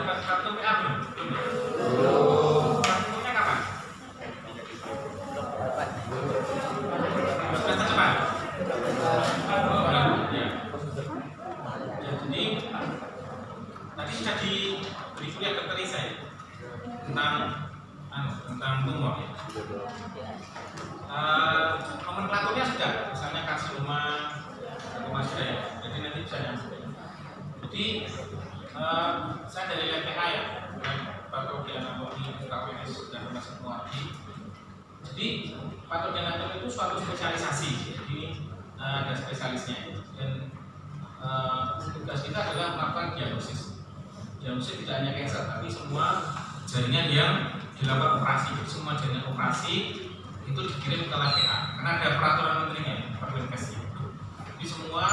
dapat kartu PA belum? Kartunya kapan? Semester depan. Ya, jadi tadi sudah diberi kuliah dokter saya tentang tumor. Nomenklaturnya sudah, misalnya karsinoma sudah ya. Jadi nanti bisa nyambung. Jadi saya dari LPH ya, patologi anatomi, KPS dan rumah sakit Muardi. Jadi patologi anatomi itu suatu spesialisasi. Jadi ada spesialisnya dan tugas kita adalah melakukan diagnosis. Diagnosis tidak hanya kanker, tapi semua jaringan yang dilakukan operasi. Semua jaringan operasi itu dikirim ke LPH karena ada peraturan menterinya, permenkesnya. Jadi semua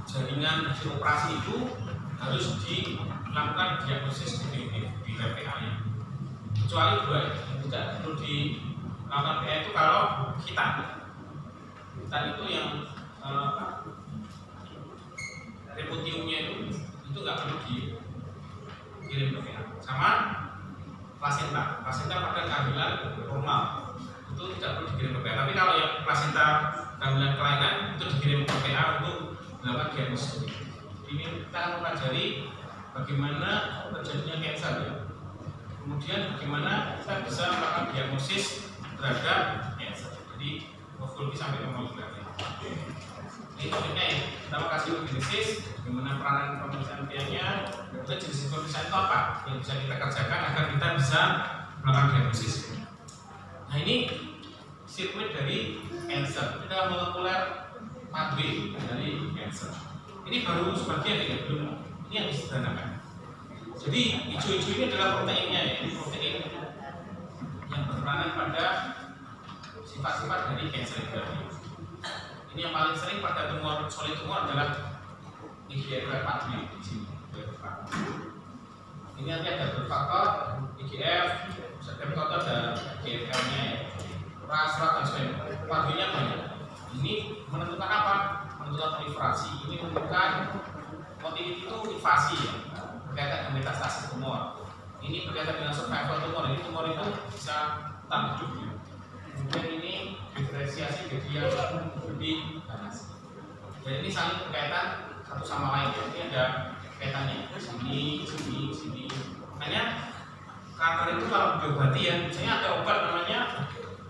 jaringan hasil operasi itu harus dilakukan diagnosis definitif di LPH nya. Kecuali dua yang tidak perlu dilakukan PA itu kalau hitam itu yang reputiumnya itu nggak perlu dikirim ke PA. Sama plasenta pada kehamilan normal itu tidak perlu dikirim ke PA. Tapi kalau yang plasenta kehamilan kelainan itu dikirim ke PA untuk melakukan diagnosis. Ini kita akan mempelajari bagaimana terjadinya kanker ya. Kemudian bagaimana kita bisa melakukan diagnosis terhadap kanker. Jadi morfologi sampai molekuler. Ini topiknya ya. Pertama kasiogenesis, bagaimana peranan pemeriksaan PA-nya, kemudian jenis pemeriksaan itu apa yang bisa kita kerjakan agar kita bisa melakukan diagnosis. Nah ini sirkuit dari kanker. Kita molekuler pathway dari kanker. Ini baru sebagian ya, belum. Ini yang disederhanakan. Jadi hijau-hijau ini adalah proteinnya ya. Ini protein yang berperanan pada sifat-sifat dari kanker itu. Ini yang paling sering pada tumor solid tumor adalah IGF pathway di sini. Ini nanti ada berfaktor IGF, serta ada IGF-nya ya. Ras dan sebagainya. Pathway-nya banyak. Ini menentukan apa? Menentukan proliferasi. Ini menentukan motility itu invasi ya, berkaitan dengan metastasis tumor. Ini berkaitan dengan survival tumor. Ini tumor itu bisa tetap hidup ya. Kemudian ini diferensiasi jadi yang lebih ganas. Dan ini saling berkaitan satu sama lain. Ini ada kaitannya sini. Makanya kanker itu kalau diobati ya, misalnya ada obat namanya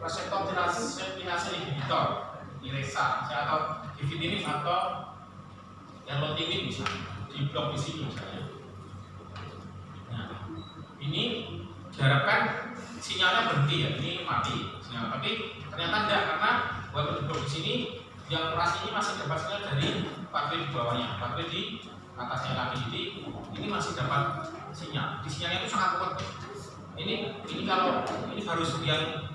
reseptor kinase inhibitor, IRESA, atau divitinib atau erlotinib misalnya, di blok di sini misalnya. Nah, ini diharapkan sinyalnya berhenti ya, ini mati sinyal. Tapi ternyata tidak, karena waktu di blok di sini yang operasi ini masih dapat sinyal dari pathway di bawahnya, pathway di atasnya lagi. Jadi ini masih dapat sinyal. Di sinyalnya itu sangat kuat. Ini kalau ini baru yang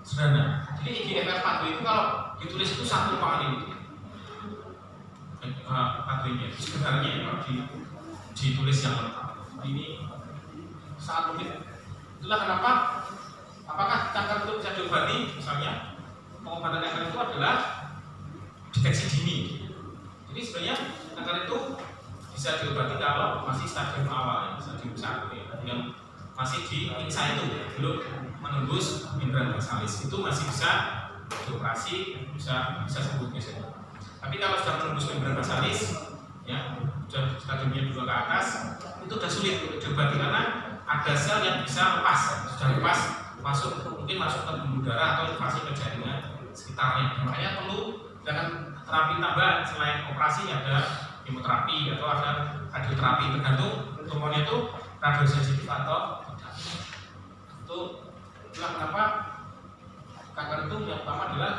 sederhana. Jadi IGFR pathway itu kalau ditulis itu satu pangan ini. Pathway-nya sebenarnya kalau ditulis yang lengkap. Ini sangat rumit. Itulah kenapa apakah kanker itu bisa diobati? Misalnya pengobatan kanker itu adalah deteksi dini. Jadi sebenarnya kanker itu bisa diobati kalau masih stadium awal, stadium 1 ya, yang masih di insa itu belum menembus membran basalis, itu masih bisa dioperasi, bisa sembuh biasanya. Tapi kalau sudah menembus membran basalis, ya sudah stadiumnya 2 ke atas, itu sudah sulit untuk diobati karena ada sel yang bisa lepas, sudah lepas mungkin masuk ke pembuluh darah atau invasi ke jaringan sekitarnya. Makanya perlu dengan terapi tambahan selain operasi, ada kemoterapi atau ada radioterapi, tergantung tumornya itu radiosensitif atau tidak. Itulah kenapa kanker itu yang pertama adalah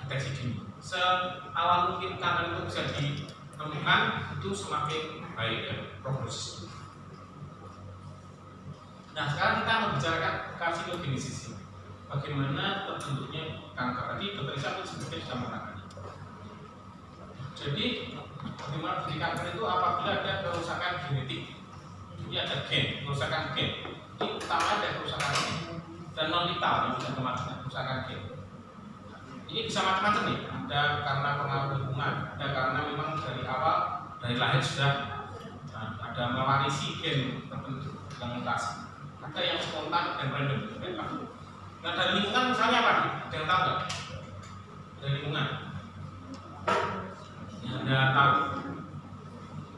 deteksi dini. Seawal mungkin kanker itu bisa ditemukan, itu semakin baik ya prognosis. Nah sekarang kita membicarakan karsinogenesis. Bagaimana terbentuknya kanker? Tadi dokter Isa sebetulnya sudah menerangkan. Jadi bagaimana dari kanker itu apabila ada kerusakan genetik. Jadi ada gen, kerusakan gen. Ini utama ada kerusakan gen dan non vital yang bisa kematian kerusakan gen. Ini bisa macam-macam nih. Ada karena pengaruh lingkungan, ada karena memang dari awal dari lahir sudah ada ada mewarisi gen tertentu yang mutasi. Ada yang spontan dan random. Nah dari lingkungan misalnya apa nih? Ada yang tahu nggak? Dari lingkungan? Yang Anda tahu?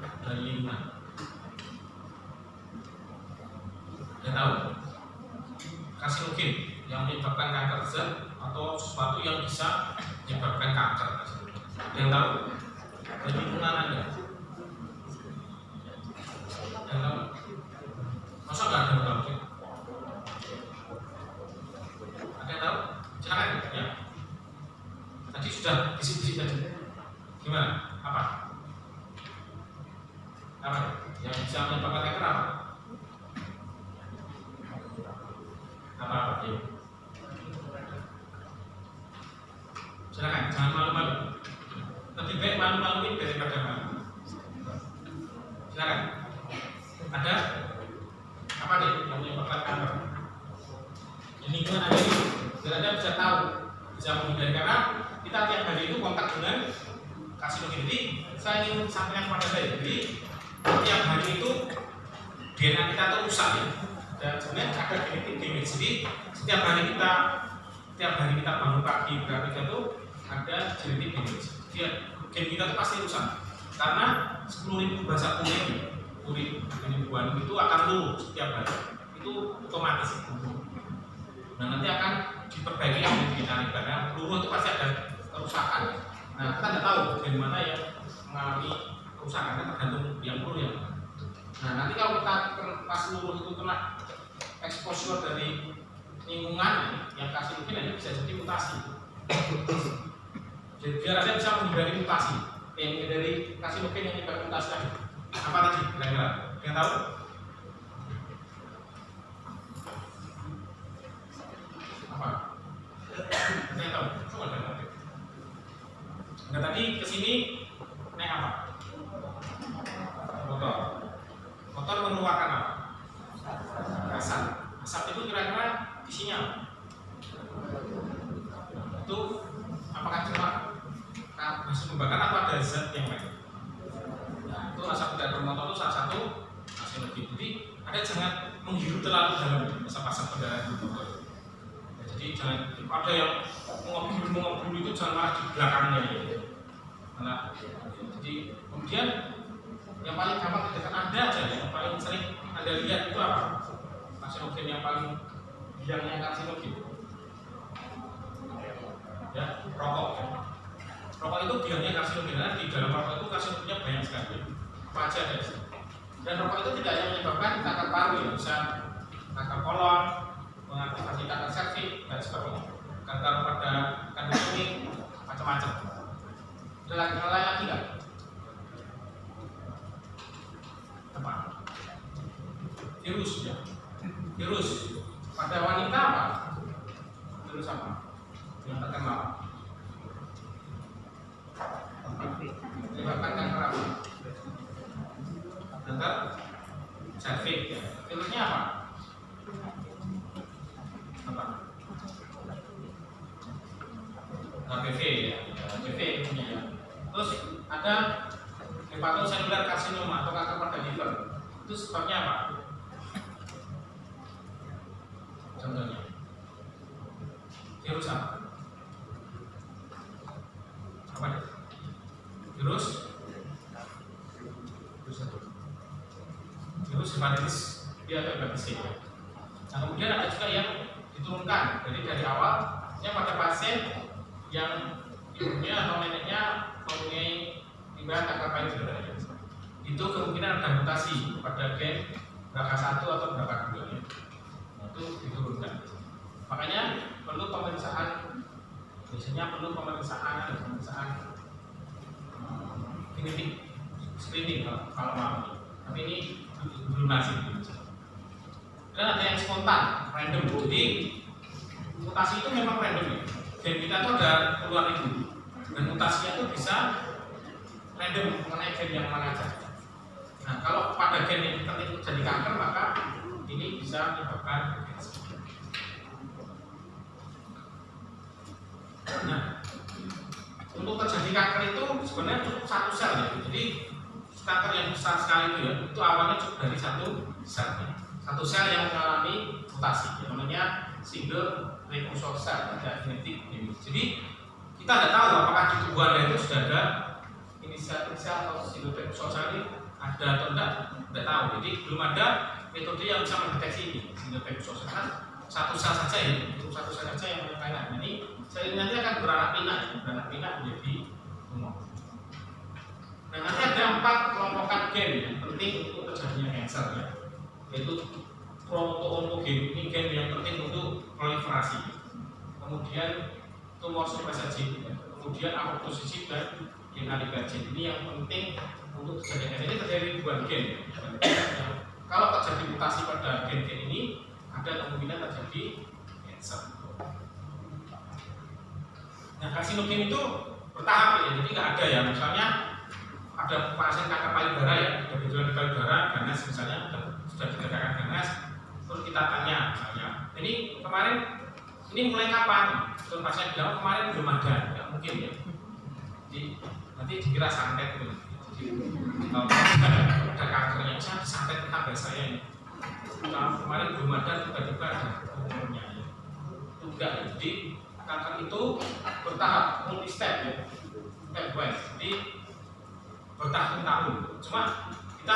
Dari lingkungan? Anda tahu? Karsinogen yang menyebabkan kanker zat atau sesuatu yang bisa menyebabkan kanker. Ada yang tahu? Dari lingkungan Anda? Ada yang tahu? Masa nggak ada yang tahu sih? Ada yang tahu? Silakan ya. Tadi sudah bisik-bisik tadi. Gimana? Apa? Apa? Yang bisa menyebabkan kanker apa? Apa? Ya. Silakan, jangan malu-malu. Lebih baik malu-maluin daripada malu. Silakan. Ada? Apa nih yang menyebabkan kanker? Ini lingkungan Anda ini, biar Anda bisa tahu, bisa menghindari karena kita tiap hari itu kontak dengan karsinogen. Jadi saya ingin sampaikan kepada saya, jadi tiap hari itu DNA kita itu rusak ya. Dan sebenarnya ada genetik damage. Jadi setiap hari kita bangun pagi berarti itu ada genetik damage. Jadi gen kita itu pasti rusak karena 10.000 bahasa urin penyembuhan itu akan turun setiap hari, itu otomatis. Nah nanti akan diperbaiki yang ditarik karena peluru itu pasti ada kerusakan. Nah kita tidak tahu dari mana yang mengalami kerusakan, kan tergantung yang peluru yang. Nah nanti kalau kita pas peluru itu kena exposure dari lingkungan yang karsinogen, ini bisa jadi mutasi. Jadi biar Anda bisa menghindari mutasi, yang dari karsinogen yang menyebabkan mutasi tadi. Apa tadi kira-kira? Yang tahu? Apa? Yang tahu? Coba dengar. Nah tadi kesini naik apa? Motor. Motor mengeluarkan apa? Asap. Asap itu kira-kira isinya apa? Itu apakah cuma bahan pembakaran atau ada zat yang lain? Nah, itu asap dari motor itu salah satu karsinogen. Jadi Anda jangan menghirup terlalu dalam asap-asap kendaraan motor. Ya, jadi jangan ada yang mengobrol itu jangan malah di belakangnya. Nah, jadi kemudian yang paling gampang di dekat Anda aja, yang paling sering Anda lihat itu apa? Karsinogen yang paling biangnya karsinogen. Ya, rokok. Ya. Rokok itu biangnya karsinogen, karena di dalam rokok itu karsinogennya banyak sekali. Apa aja ada di sini. Dan rokok itu tidak hanya menyebabkan kanker paru, ya, bisa kanker kolon, mengaktifasi kanker serviks dan sebagainya. Kanker pada kandung kemih, macam-macam. Ada lagi hal lain lagi nggak? Apa? Virus ya. Virus pada wanita apa? Virus apa? Yang terkenal. Menyebabkan kanker apa? Kanker serviks ya. Virusnya apa? Apa? HPV ya. HPV punya ya. Terus ada hepatocellular carcinoma atau kanker pada liver. Itu sebabnya apa? Contohnya virus apa? Apa itu? Virus hepatitis B atau hepatitis C. Nah kemudian ada juga yang diturunkan. Jadi dari awal pada pasien yang ibunya atau neneknya mempunyai riwayat kanker payudara, itu kemungkinan ada mutasi pada gen BRCA1 atau BRCA2 ya. Itu diturunkan. Makanya perlu pemeriksaan, biasanya perlu pemeriksaan genetik screening kalau mau. Tapi ini belum masih. Dan ada yang spontan, random. Jadi mutasi itu memang random ya. Gen kita itu ada puluhan ribu. Dan mutasinya itu bisa random mengenai gen yang mana saja. Nah kalau pada gen yang tertentu jadi kanker, maka ini bisa menyebabkan cancer. Nah, untuk terjadi kanker itu sebenarnya cukup satu sel ya. Jadi kanker yang besar sekali itu awalnya cukup dari satu sel yang mengalami mutasi, namanya single precursor cell, ada genetik. Jadi kita tidak tahu apakah di tubuh itu sudah ada inisiatif sel atau single precursor cell ini ada atau tidak tahu. Jadi belum ada metode yang bisa mendeteksi ini single precursor cell. Satu sel saja yang menyebabkan. Ini sel ini nanti akan beranak pinak menjadi tumor. Nah, nanti ada 4 kelompokan gen yang penting untuk terjadinya kanker ya, yaitu proto-oncogen, ini gen yang penting untuk proliferasi. Kemudian tumor suppressor gene, kemudian apoptosis dan gen aligagen. Ini yang penting untuk terjadinya kanker. Ini terjadi ribuan gen. Kalau terjadi mutasi pada gen-gen ini, ada kemungkinan terjadi kanker. Nah, karsinogen itu bertahap ya, jadi nggak ada ya. Misalnya ada pasien kanker payudara ya, ada gejala di payudara, ganas misalnya, sudah dikatakan ganas, terus kita tanya misalnya, ini kemarin, ini mulai kapan? Terus pasien bilang kemarin belum ada, nggak mungkin ya. Jadi nanti dikira santet gitu. Jadi kalau ada kankernya, saya santet tetangga saya ini. Kalau kemarin belum ada, tiba-tiba ada umurnya ya. Itu enggak ya. Jadi kanker itu bertahap, multi step ya, step wise. Jadi bertahun-tahun. Cuma kita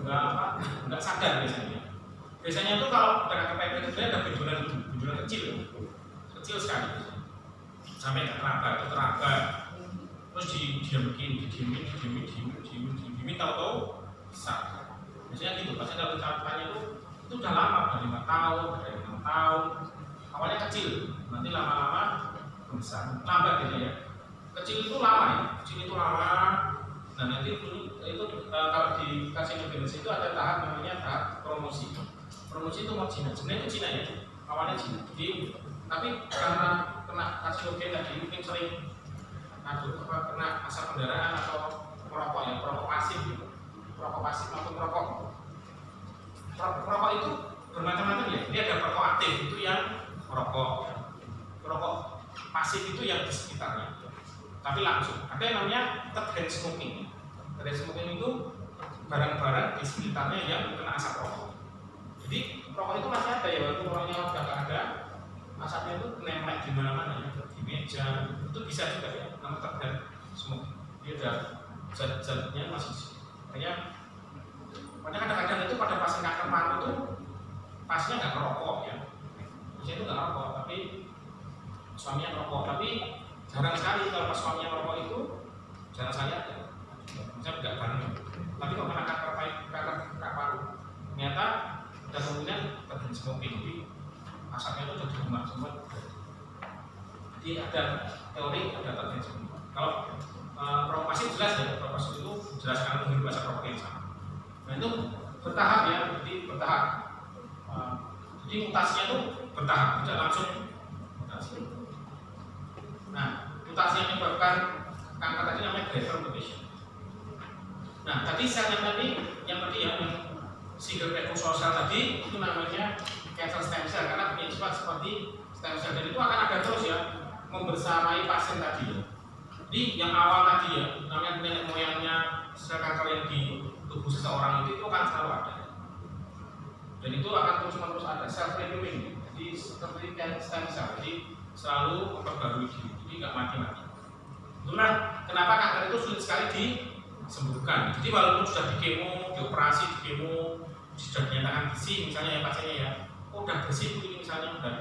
nggak sadar biasanya. Biasanya itu kalau ada kanker itu ada benjolan kecil sekali, sampai ke teraba, terus didiemin, tahu-tahu besar. Biasanya gitu. Pasien kalau tanya itu udah lama, udah 5 tahun, udah 6 tahun. Awalnya kecil, nanti lama-lama besar, lambat gitu ya. Kecil itu lama. Nah nanti itu kalau di karsinogenesis itu ada tahap namanya tahap promosi. Promosi itu mau Cina, sebenarnya itu Cina ya. Awalnya Cina. Jadi tapi karena kena karsinogen tadi mungkin sering kena asap kendaraan atau merokok ya, perokok pasif gitu. Perokok pasif atau perokok itu bermacam-macam ya. Ini ada perokok aktif itu yang merokok. Perokok pasif itu yang di sekitarnya. Tapi langsung. Ada yang namanya third hand smoking. Third hand smoking itu barang-barang di sekitarnya yang kena asap rokok. Jadi rokok itu masih ada ya, walaupun orangnya sudah nggak ada, asapnya itu nempel di mana-mana ya, di meja. Itu bisa juga ya, namanya third hand smoking. Dia ada zat-zatnya masih. Makanya kadang-kadang itu pada pasien kanker paru itu pasiennya nggak merokok ya. Pasiennya itu nggak merokok, tapi suaminya merokok. Tapi jarang sekali kalau pas suaminya merokok itu jarang sekali ada. Misalnya nggak bareng. Tapi kalau kena kanker paru, ternyata ada kemungkinan terjadi smoking. Jadi asapnya itu jadi rumah semua. Jadi ada teori ada terjadi smoking. Kalau rokok pasif jelas ya, rokok pasif itu jelas karena menghirup asap rokok yang sama. Nah itu bertahap ya, jadi bertahap. Jadi mutasinya itu bertahap, tidak langsung mutasi. Nah, mutasi yang menyebabkan kanker tadi namanya driver mutation. Nah, tadi sel yang tadi yang single precursor cell tadi itu namanya cancer stem cell karena punya sifat seperti stem cell dan itu akan ada terus ya membersamai pasien tadi. Jadi yang awal tadi ya namanya nenek moyangnya sel kanker yang di tubuh seseorang itu akan selalu ada. Dan itu akan terus-menerus ada self renewing. Jadi seperti stem cell, jadi selalu memperbarui diri. Jadi nggak mati-mati. Itulah kenapa kanker itu sulit sekali disembuhkan. Jadi walaupun sudah di kemo, dioperasi, di kemo, sudah dinyatakan bersih, misalnya ya pasiennya ya, udah bersih ini misalnya udah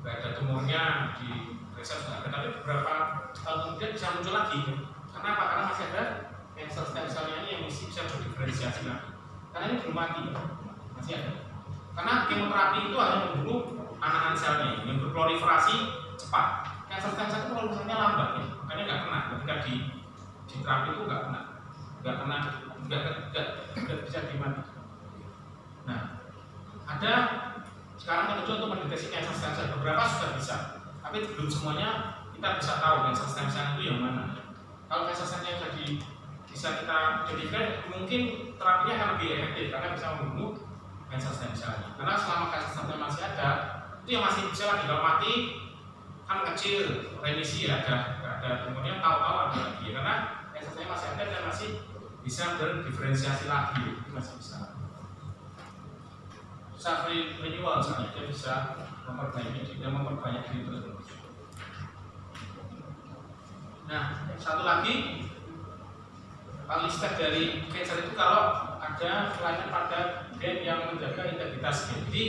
nggak ada tumornya di reses nggak ada, tapi beberapa tahun kemudian bisa muncul lagi. Kenapa? Karena masih ada cancer stem cell-nya ini yang bisa berdiferensiasi lagi. Karena ini belum mati, masih ada. Karena kemoterapi itu hanya membunuh anak-anak selnya yang berproliferasi cepat. Cancer stem cell itu proliferasinya lambat ya, makanya nggak kena. Ketika di terapi itu nggak bisa dimati. Nah, ada sekarang metode untuk mendeteksi cancer stem cell. Beberapa sudah bisa, tapi belum semuanya kita bisa tahu cancer stem cell itu yang mana. Kalau cancer stem cell jadi bisa kita jadikan, mungkin terapinya akan lebih efektif karena bisa membunuh cancer stem cell. Karena selama cancer stem cell masih ada, itu yang masih bisa lagi. Kalau mati kan kecil, remisi ya, ada tumornya tahu-tahu ada lagi. Karena cancer stem masih ada dan masih bisa berdiferensiasi lagi, itu masih bisa. Bisa renewal misalnya, dia bisa memperbaiki, dia memperbanyak diri terus. Nah, satu lagi listek dari cancer itu kalau ada kelainan pada gen yang menjaga integritas gen. Jadi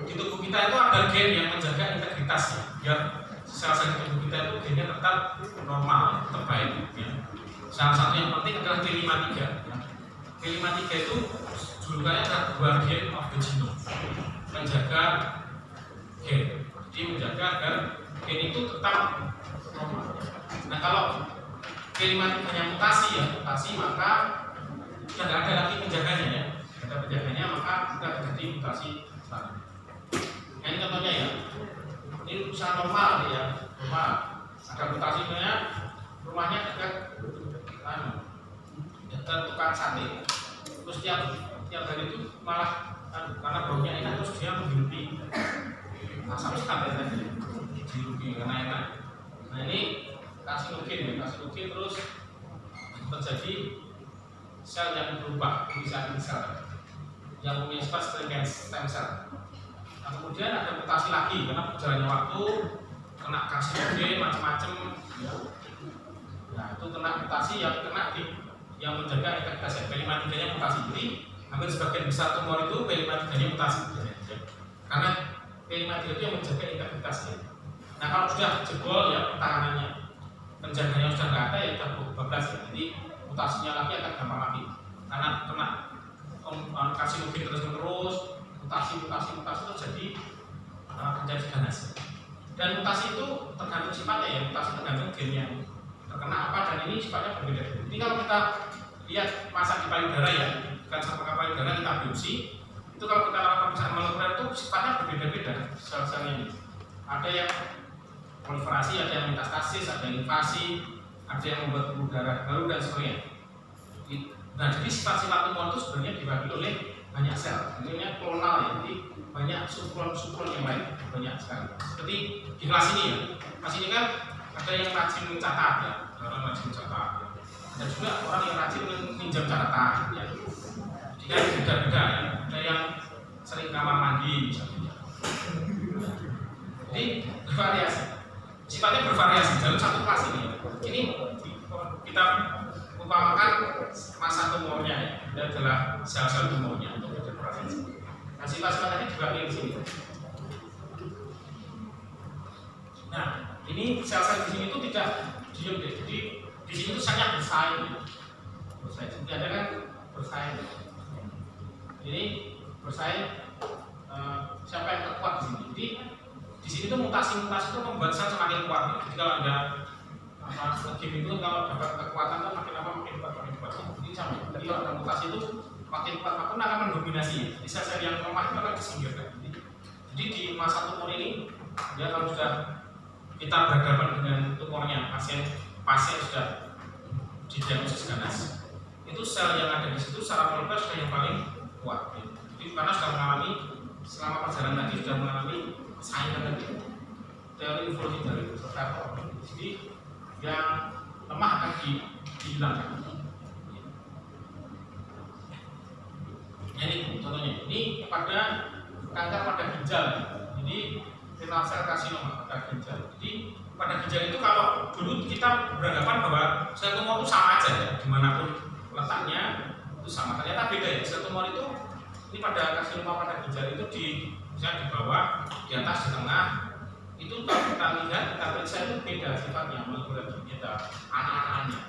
di tubuh kita itu ada gen yang menjaga integritasnya, biar sel-sel di tubuh kita itu gennya tetap normal, tetap baik. Ya. Salah satu yang penting adalah P53. Ya. P53 itu julukannya adalah guardian of the genome, menjaga gen. Jadi menjaga agar gen itu tetap normal. Nah kalau P53-nya mutasi maka sudah tidak ada lagi penjaganya ya. Tidak ada penjaganya maka sudah terjadi mutasi selanjutnya. Nah, ini contohnya ya. Ini usaha normal ya, normal. Ada mutasinya, rumahnya dekat tukang sate. Terus tiap hari itu malah karena baunya enak terus dia menghirupi asam sate tadi. Dihirupi karena enak. Nah ini karsinogen terus terjadi sel yang berubah menjadi sel yang punya sifat stem cell. Nah, kemudian ada mutasi lagi karena berjalannya waktu kena karsinogen macam-macam. Nah itu kena mutasi yang menjaga integritas P53-nya mutasi. Jadi hampir sebagian besar tumor itu P53-nya mutasi karena P53 itu yang menjaga integritasnya. Nah kalau sudah jebol ya pertahanannya, penjaganya sudah nggak ada ya sudah bablas ya. Jadi mutasinya lagi akan gampang lagi karena kena karsinogen terus mutasi terjadi terjadi ganas. Dan mutasi itu tergantung sifatnya ya, mutasi tergantung gen yang terkena apa dan ini sifatnya berbeda. Jadi kalau kita lihat masa di payudara ya, bukan sampai payudara kita biopsi, itu kalau kita lakukan pemeriksaan molekuler itu sifatnya berbeda-beda sel-selnya ini. Ada yang proliferasi, ada yang metastasis, ada yang invasi, ada yang membuat pembuluh darah baru dan sebagainya. Nah, jadi sifat-sifat tumor itu sebenarnya dibagi oleh banyak sel, tentunya klonal ya, jadi banyak subklon yang lain, banyak sekali. Seperti di kelas ini ya, kelas ini kan ada yang rajin mencatat ya, orang rajin mencatat ya. Ada juga orang yang rajin meminjam catatan ya. Jadi kan beda-beda ya, ada yang sering kamar mandi misalnya. Jadi bervariasi. Sifatnya bervariasi dalam satu kelas ini. Ini kita umpamakan masa tumornya ya, ini adalah sel-sel tumornya untuk bervariasi. Nah, sifat-sifat tadi juga di sini. Nah, ini sel-sel di sini itu tidak diam deh. Jadi di sini itu sangat bersaing. Jadi ada kan bersaing. Ini bersaing siapa yang terkuat di sini. Jadi di sini tuh mutasi-mutasi itu membuat sel semakin kuat. Jadi kalau ada game itu kalau dapat kekuatan tuh makin lama makin kuat. Jadi sama. Jadi kalau ada mutasi itu makin kuat akan mendominasi. Jadi sel-sel yang lemah itu akan disingkirkan. Jadi di masa tumor ini ya kalau sudah kita berhadapan dengan tumornya pasien sudah didiagnosis ganas, itu sel yang ada di situ secara molekuler sudah yang paling kuat. Jadi karena sudah mengalami selama perjalanan tadi sudah mengalami saingan tadi teori evolusi dari survival. Jadi yang lemah akan dihilangkan. Ini contohnya. Ini pada kanker pada ginjal. Jadi renal cell carcinoma pada ginjal. Jadi pada ginjal itu kalau dulu kita beranggapan bahwa sel tumor itu sama aja ya, dimanapun letaknya itu sama. Ternyata beda ya. Sel tumor itu ini pada karsinoma pada ginjal itu misalnya di bawah, di atas, di tengah. Itu kalau kita lihat, kita periksa itu beda sifatnya, molekuler beda. Anak-anaknya,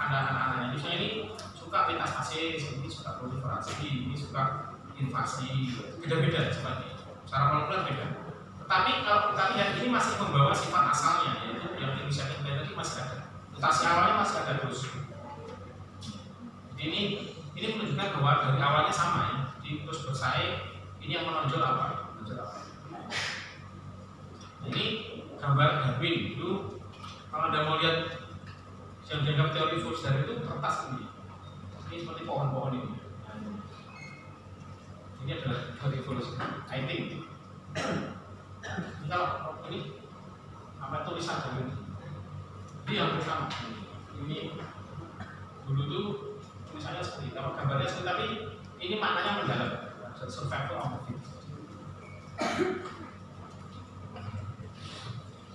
anak-anaknya. Misalnya ini suka metastasis, ini suka proliferasi, ini suka invasi, beda-beda sifatnya. Secara molekuler beda. Tetapi kalau kita lihat ini masih membawa sifat asalnya, yaitu yang inisiatif tadi masih ada. Mutasi awalnya masih ada terus. Ini menunjukkan bahwa dari awalnya sama ya. Jadi terus bersaing. Ini yang menonjol apa? Ini gambar Darwin itu kalau Anda mau lihat yang dianggap teori evolusi dari itu kertas ini. Ini seperti pohon-pohon ini. Ini adalah teori evolusi. I think. Ini kalau ini apa tulisan Darwin? Ini yang bersama. Ini dulu tuh misalnya seperti kalau gambarnya seperti tapi ini maknanya mendalam. Survival of the fittest.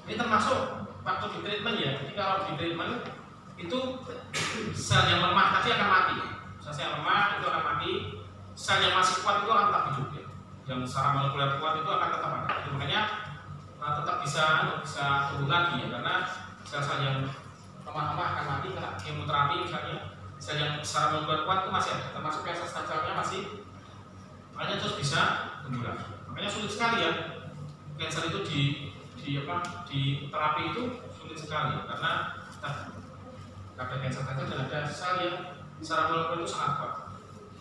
Ini termasuk waktu di treatment ya. Jadi kalau di treatment itu sel yang lemah tadi akan mati. Sel yang lemah itu akan mati. Sel yang masih kuat itu akan tetap hidup ya. Yang secara molekuler kuat itu akan tetap ada. Jadi, makanya tetap bisa tumbuh lagi ya, karena sel-sel yang lemah-lemah akan mati karena kemoterapi misalnya. Sel yang secara molekuler kuat itu masih ada, termasuk yang sel-selnya masih, makanya terus bisa tumbuh lagi. Makanya sulit sekali ya kanker itu di terapi itu sulit sekali karena ada kanker dan ada sel yang secara molekuler itu sangat kuat.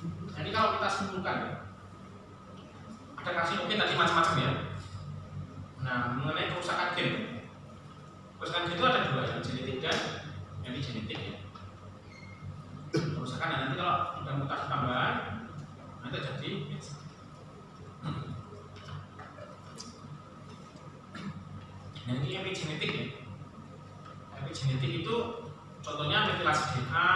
Nah, ini kalau kita simpulkan ya, ada kasus mungkin tadi macam-macam ya. Nah, mengenai kerusakan gen, kerusakan gen itu ada dua, yang genetik dan epigenetik ya. Kerusakan, nanti kalau ada mutasi tambahan nanti jadi cancer. Nah, ini epigenetik ya. Epigenetik itu contohnya metilasi DNA,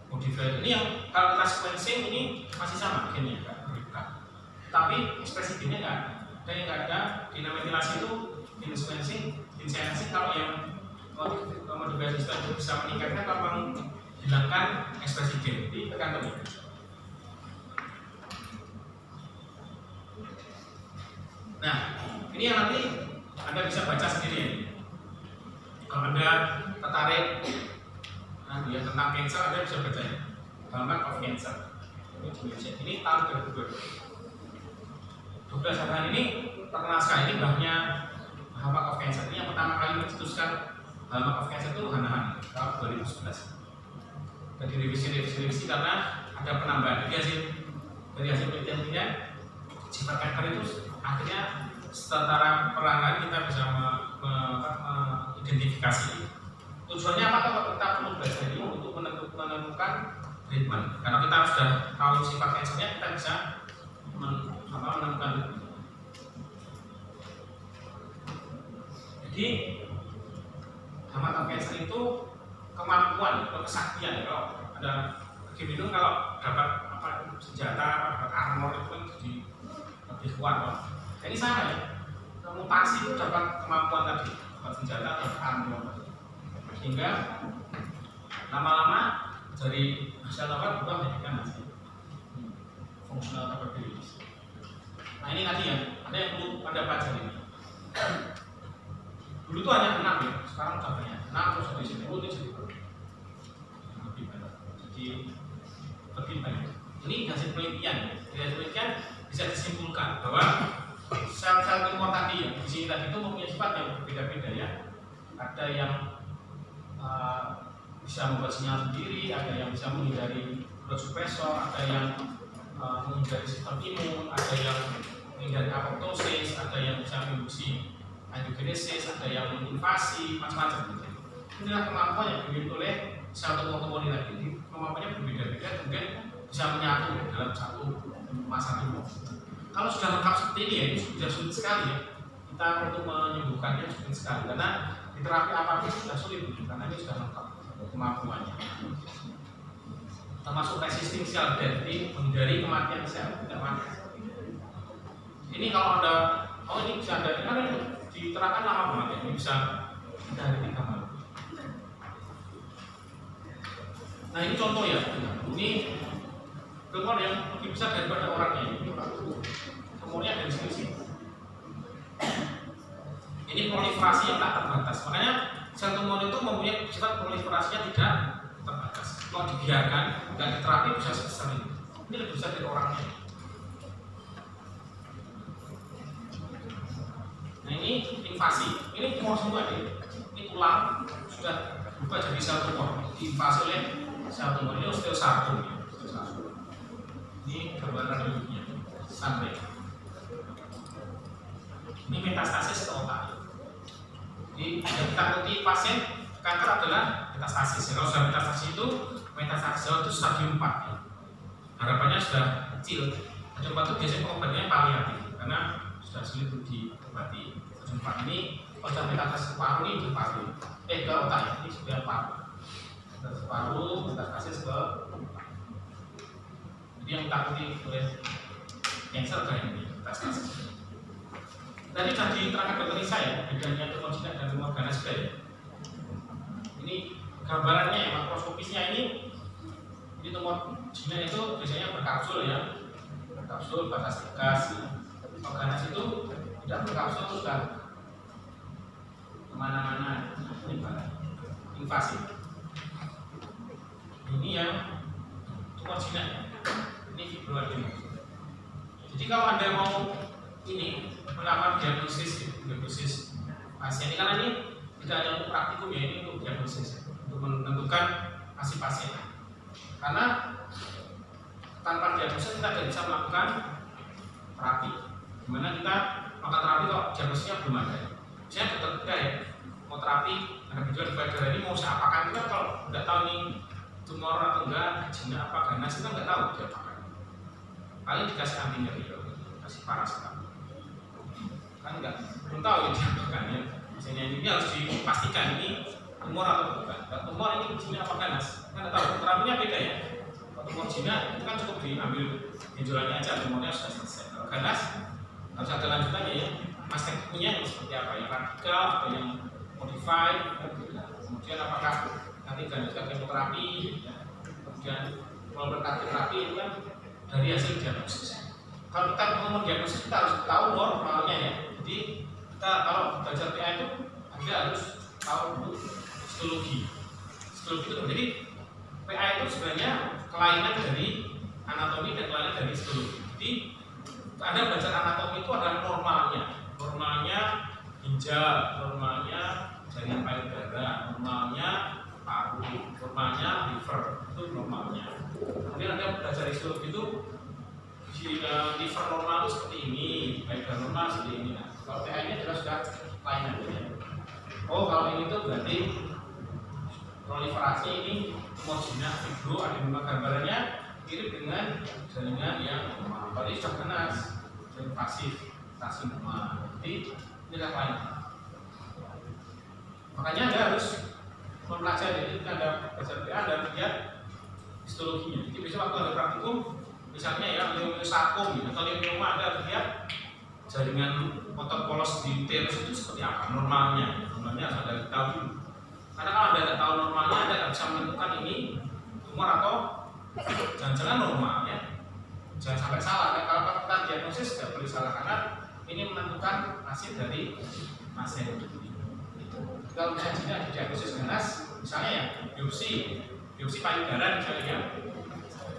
modifier. Ini yang kalau kita sequencing ini masih sama gennya, kan berubah. Tapi ekspresi gennya nggak ada. Dan yang nggak ada dinametilasi itu gene sequencing, gene silencing. Kalau yang modifier system itu bisa meningkatkan atau menghilangkan ekspresi gen, jadi tergantung ya. Nah, ini yang nanti Anda bisa baca sendiri ya. Kalau Anda tertarik ya, tentang cancer, Anda bisa baca ya. Hallmark of Cancer. Ini tahun 2020. 12 halaman ini terkenal sekali, ini bahnya Hallmark of Cancer. Ini yang pertama kali mencetuskan Hallmark of Cancer itu Hanahan tahun 2011. Dan direvisi karena ada penambahan. Dari hasil penelitiannya, sifat kanker itu akhirnya setara perlahan kita bisa mengidentifikasi. Tujuannya apa? Kalau kita perlu belajar ini untuk menemukan treatment. Karena kita sudah tahu sifat kankernya, kita bisa menemukan. Jadi hama cancer itu kemampuan atau kesaktian. Kalau ada game itu kalau dapat senjata, dapat armor itu kan jadi lebih kuat. Nah, ini sama ya. Mutasi itu dapat kemampuan tadi, dapat senjata, dapat armor. Sehingga lama-lama dari hasil dapat berubah menjadi hasil fungsional capabilities. Nah, ini tadi ya, ada yang perlu Anda pelajari. Dulu itu hanya 6 ya, sekarang sudah banyak 6 terus di sini ini jadi lebih banyak. Jadi lebih banyak. Ini hasil penelitian. Dari hasil penelitian bisa disimpulkan bahwa sel-sel tumor tadi ya, di sini tadi itu mempunyai sifat yang berbeda-beda ya. Ada yang bisa membuat sinyal sendiri, ada yang bisa menghindari blood suppressor, ada yang menghindari sistem imun, ada yang menghindari apoptosis, ada yang bisa induksi angiogenesis, ada yang menginvasi, macam-macam. Inilah kemampuan yang dimiliki oleh sel tumor ini tadi. Kemampuannya berbeda-beda, kemudian bisa menyatu dalam satu masa tumor. Kalau sudah lengkap seperti ini ya, ini sudah sulit sekali ya. Kita untuk menyembuhkannya sulit sekali karena di terapi apapun sudah sulit karena ini sudah lengkap kemampuannya. Termasuk resisting cell death, jadi menghindari kematian sel, tidak mati. Ini kalau ada, ini bisa ada, kan diterapkan lama banget ya, ini bisa dari 3 malam. Nah, ini contoh ya, ini tumor yang lebih besar daripada orangnya. Ini tumornya dari sini. Ini proliferasi yang tak terbatas. Makanya sel tumor itu mempunyai sifat proliferasinya tidak terbatas. Kalau dibiarkan dan diterapi bisa sebesar ini. Ini lebih besar dari orangnya. Nah, ini invasi. Ini tumor semua nih. Ini tulang sudah berubah jadi sel tumor. Diinvasi oleh sel tumor. Ini osteosarkom. Ini gambaran bentuknya sampai. Ini metastasis ke otak. Jadi yang kita takuti pasien kanker adalah metastasis. Kalau sudah metastasis itu itu stadium 4 ya. Harapannya sudah kecil. Stadium 4 itu biasanya pengobatannya paliatif karena sudah sulit untuk diobati. Stadium 4 ini kalau sudah metastasis ke paru ini di paru. Ke otak ya, ini sudah paru. separuh metastasis ke, jadi yang ditakuti oleh cancer kayak ini metastasis. Tadi sudah diterangkan dokter Nisa ya, bedanya tumor jinak dan tumor ganas juga ya. Ini gambarannya ya, makroskopisnya ini tumor jinak itu biasanya berkapsul ya, berkapsul batas tegas. Tumor ganas itu tidak berkapsul terus kan kemana-mana, ini invasi. Ini yang tumor jinak ya, ini fibroadenom. Jadi kalau Anda mau ini melakukan diagnosis pasien ini, karena ini tidak hanya untuk praktikum ya, ini untuk diagnosis, untuk menentukan pasien. Karena tanpa diagnosis kita tidak bisa melakukan terapi. Dimana kita melakukan terapi kalau diagnosisnya belum ada. Misalnya dokter kita ya mau terapi, ada gejala di darah ini mau saya apakan, kita kalau tidak tahu ini tumor atau enggak, jinak apa ganas, kita nggak tahu diapakan. Paling dikasih anti nyeri, kasih paracetamol. Kan belum tahu ya diapakan ya. Misalnya ini harus dipastikan ini tumor atau bukan. Kalau tumor ini jinak apa ganas, kan nggak tahu. Terapinya beda ya. Kalau tumor jinak itu kan cukup diambil benjolannya aja, tumornya sudah selesai. Kalau ganas harus ada lanjutannya ya. Mastektominya yang seperti apa? Yang radikal atau yang modified? Kemudian apakah nanti dilanjutkan kemoterapi? Kemudian kalau berkati terapi itu kan dari hasil diagnosis. Kalau kita mau diagnosis kita harus tahu normalnya ya. Jadi kita kalau belajar PA itu Anda harus tahu dulu histologi. Histologi itu jadi PA itu sebenarnya kelainan dari anatomi dan kelainan dari histologi. Jadi Anda belajar anatomi itu adalah normalnya ginjal, normalnya jaringan payudara, normalnya paru, normalnya liver, itu normalnya. Kemudian Anda belajar histologi itu liver normal itu seperti ini, payudara normal seperti ini. Nah, kalau PA ini jelas sudah kelainan ya. Oh, kalau ini tuh berarti proliferasi ini tumor jinak fibroadenoma, gambarannya mirip dengan jaringan yang normal. Kalau ini sudah ganas, invasif, karsinoma. Jadi ini adalah kelainan. Makanya Anda harus mempelajari, ketika Anda belajar PA dan lihat histologinya. Jadi besok waktu ada praktikum, misalnya ya sarkom atau lymphoma, Anda lihat jaringan otot polos di uterus itu seperti apa normalnya harus Anda tahu dulu. Karena kalau Anda tidak tahu normalnya, Anda tidak bisa menentukan ini tumor atau jangan-jangan normal ya. Jangan sampai salah ya. Kalau kita diagnosis tidak boleh salah, karena ini menentukan hasil dari pasien. Kalau misalnya jinak diagnosis ganas, misalnya ya biopsi payudara misalnya ya,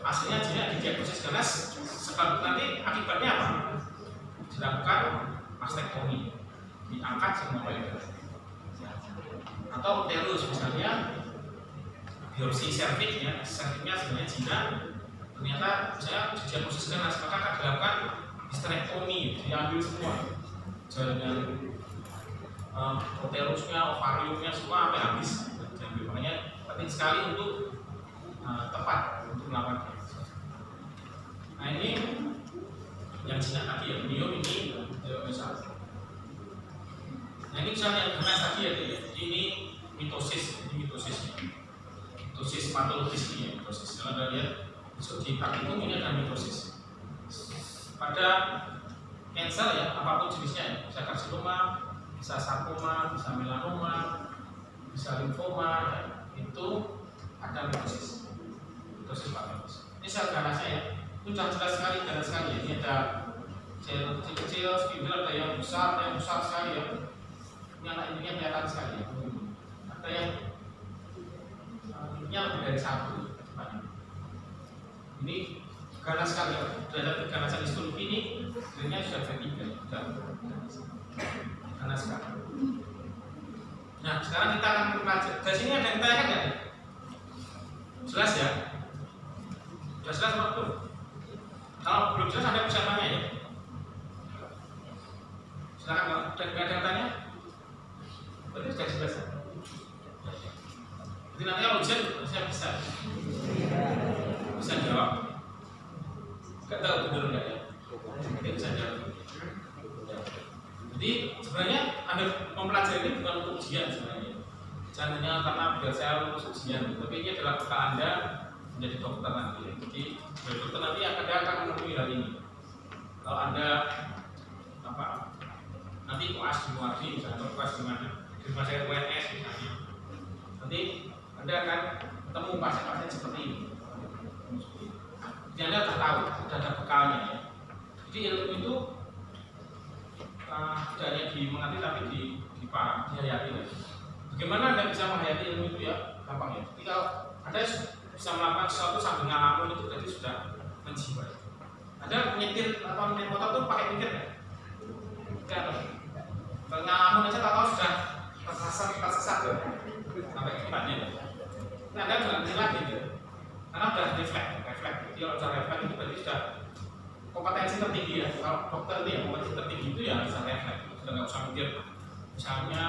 hasilnya jinak diagnosis ganas, sebab nanti akibatnya apa? Dilakukan mastektomi, diangkat semua payudara. Atau uterus misalnya biopsi serviknya sebenarnya jinak, ternyata saya diagnosis ganas, maka akan dilakukan histerektomi, diambil semua jaringan uterusnya, ovariumnya semua sampai habis diambil. Makanya penting sekali untuk tepat untuk melakukan. Nah ini yang jinak tadi ya, miom ini misalnya. Nah ini misalnya yang ganas tadi ya, ini mitosis patologis ini ya, mitosis. Kalau Anda lihat di praktikum ini ada mitosis. Pada cancer ya, apapun jenisnya ya, bisa karsinoma, bisa sarkoma, bisa melanoma, bisa limfoma ya, itu ada mitosis patologis. Ini sel ganasnya ya, itu jelas sekali, ganas sekali ya. Ini ada sel kecil-kecil, spindle, ada yang besar sekali ya. Ini anak intinya kelihatan sekali ya. Ada yang intinya lebih dari satu. Ini ganas sekali ya. Terhadap keganasan histologi ini, sebenarnya sudah vertikal, sudah ganas sekali. Nah, sekarang kita akan mempelajari. Dari sini ada yang tanyakan nggak? Jelas ya? Sudah jelas apa belum? Kalau belum jelas, Anda bisa tanya ya. Silakan, nggak ada yang tanya? Berarti sudah jelas. Jadi nanti kalau ujian, saya bisa jawab. Nggak tahu benar nggak ya? Jadi bisa jawab. Jadi sebenarnya Anda mempelajari ini bukan untuk ujian sebenarnya. Jangan hanya karena biar saya lulus ujian, tapi ini menjadi dokter nanti. Jadi sebagai dokter nanti akan menemui hal ini. Kalau Anda nanti koas di Muardi misalnya, atau koas di mana, di rumah sakit UNS misalnya, nanti Anda akan ketemu pasien-pasien seperti ini. Jadi Anda sudah tahu, sudah ada bekalnya ya. Jadi ilmu itu tidak hanya dimengerti tapi dihayati. Bagaimana Anda bisa menghayati ilmu itu ya? Gampang ya. Jadi kalau Anda bisa melakukan sesuatu sambil ngalamin itu berarti sudah menjiwai. Anda menyetir atau naik motor itu pakai mikir kan? Tidak. Kalau ngalamin aja tahu sudah tersesat ya. Sampai ke tempatnya. Nah, Anda jangan mikir lagi gitu. Karena sudah refleks. Jadi kalau cara refleks itu berarti sudah kompetensi tertinggi ya. Kalau dokter itu ya kompetensi tertinggi itu ya bisa refleks. Sudah nggak usah mikir. Misalnya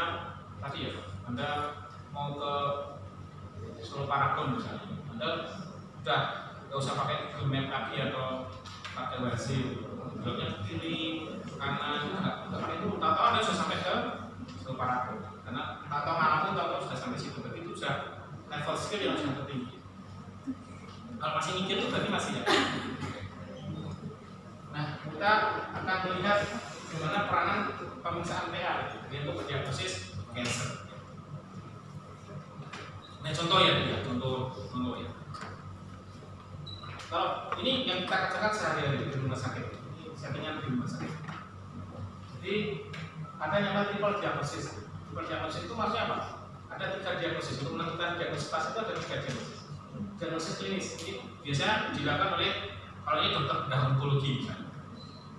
tadi ya, Anda mau ke Solo Paragon misalnya, Anda sudah nggak usah pakai Google Map lagi atau pakai Waze, beloknya kiri, kanan, nggak itu. Tahu-tahu Anda sudah sampai ke Solo Paragon, karena tahu-tahu ngalamin, tahu-tahu sudah sampai situ. Berarti itu sudah level skill yang sudah tertinggi. Kalau masih mikir itu berarti masih ya. Nah, kita akan melihat bagaimana peranan pemeriksaan PA untuk mendiagnosis cancer. Nah, contoh ya, contoh ya. Kalau ini yang kita kerjakan sehari-hari di rumah sakit, ini settingan di rumah sakit. Jadi ada yang namanya triple diagnosis. Triple diagnosis itu maksudnya apa? Ada 3 diagnosis. Untuk menentukan diagnosis pasien itu ada 3 diagnosis. Diagnosis klinis ini biasanya dilakukan oleh kalau ini dokter bedah onkologi misalnya.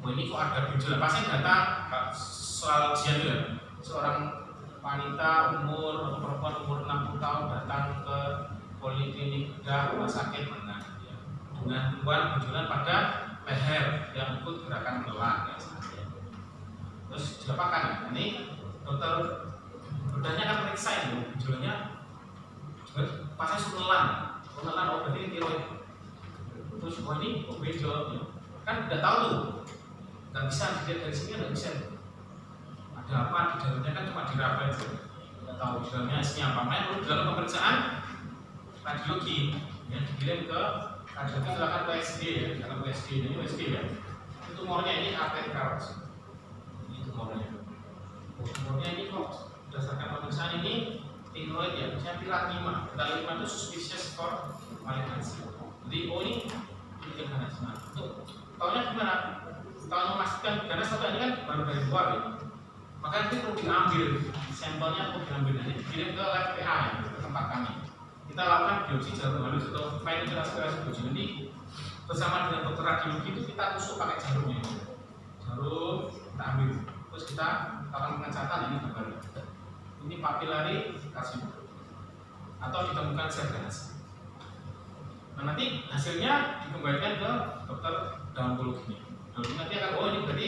Oh ini kok ada benjolan, pasien datang soal ujian ya, seorang wanita umur atau perempuan umur 60 tahun datang ke poliklinik bedah rumah sakit mana ya, dengan temuan benjolan pada leher yang ikut gerakan menelan ya, terus diapakan? Ini dokter bedahnya akan periksa ini benjolannya, pasien sudah menelan, oh berarti tiroid. Terus ini kok benjol ya? Kan udah tahu tuh, nggak bisa dilihat dari sini, nggak bisa. Ada apa di dalamnya kan cuma diraba aja, nggak tahu di dalamnya isinya apa. Makanya perlu dalam pemeriksaan radiologi ya, dikirim ke radiologi, silakan USG ya, silakan USG. Ini USG ya, itu tumornya ini arteriokaryosis, ini tumornya. Tumornya ini kok berdasarkan pemeriksaan ini tiroid ya, misalnya pilar 5. Pilar 5 itu suspicious for malignancy. Jadi oh ini ganas. Nah, untuk tahunya gimana? Kalau memastikan ganas satu ini kan baru dari luar ya, maka itu perlu diambil sampelnya, perlu diambil nanti dikirim ke lab PA ya, ke tempat kami. Kita lakukan biopsi jarum halus atau fine transferase biopsi. Nanti bersama dengan dokter radiologi itu kita tusuk pakai jarumnya. Jarum kita ambil, terus kita lakukan pengecatan ini gambar. Ini papillary carcinoma atau ditemukan sel ganas. Nah, nanti hasilnya dikembalikan ke dokter onkologi. Nanti akan oh ini berarti